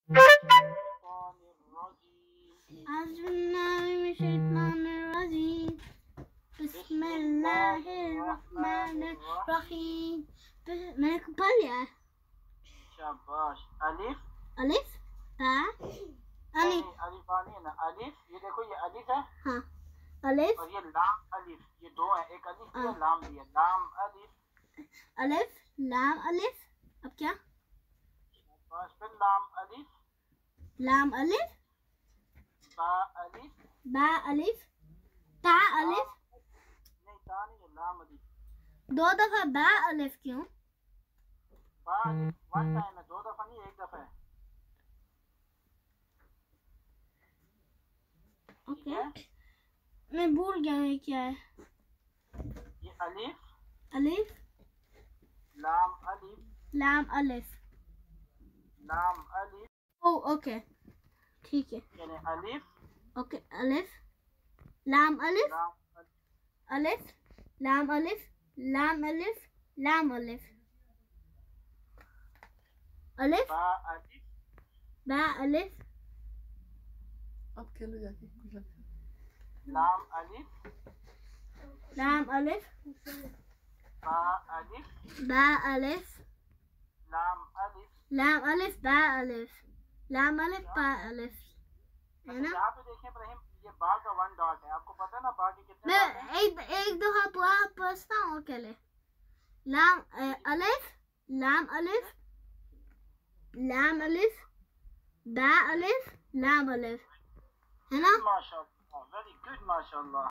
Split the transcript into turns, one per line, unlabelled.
Bismillahirrahmanirrahim. Bismillahirrahmanirrahim. मैंने पढ़ लिया है.
शाबाश. अलिफ
अलिफ बा
नहीं, अलिफ नहीं ना. अलिफ, ये देखो ये अलिफ है.
हाँ अलिफ
और ये लाम अलिफ, ये दो है. एक अलिफ है, लाम भी है. लाम अलिफ.
अलिफ लाम अलिफ. अब क्या?
शाबाश. फिर लाम अलिफ.
लाम अलिफ
बा अलिफ.
बा अलिफ ता अलिफ.
नहीं, ता नहीं है, लाम अलिफ.
दो दफा बा अलिफ क्यों?
बा अलिफ वन टाइम है, दो दफा नहीं, एक दफा है.
ओके मैं भूल गया ये क्या है.
ये अलिफ,
अलिफ
लाम अलिफ,
लाम अलिफ.
लाम अलिफ.
ओ ओके ठीक है.
यानी अलिफ,
ओके अलिफ लाम अलिफ
लाम
अलिफ लाम अलिफ लाम अलिफ लाम अलिफ अलिफ
बा अलिफ.
बा अलिफ
अब खेलो जाके.
लाम अलिफ.
लाम अलिफ
बा अलिफ.
बा अलिफ
लाम अलिफ.
लाम अलिफ बा अलिफ लाम अलिफ बा अलिफ है ना.
यहाँ पे देखें इब्राहिम, ये बा का वन डॉट है. आपको पता है ना बा के कितने
मैं
डॉट हैं?
एक दफा पूरा पढ़ता हूँ अकेले. लाम अलिफ लाम अलिफ लाम अलिफ बा अलिफ लाम अलिफ है ना.
माशाअल्लाह, वेरी गुड, माशाअल्लाह.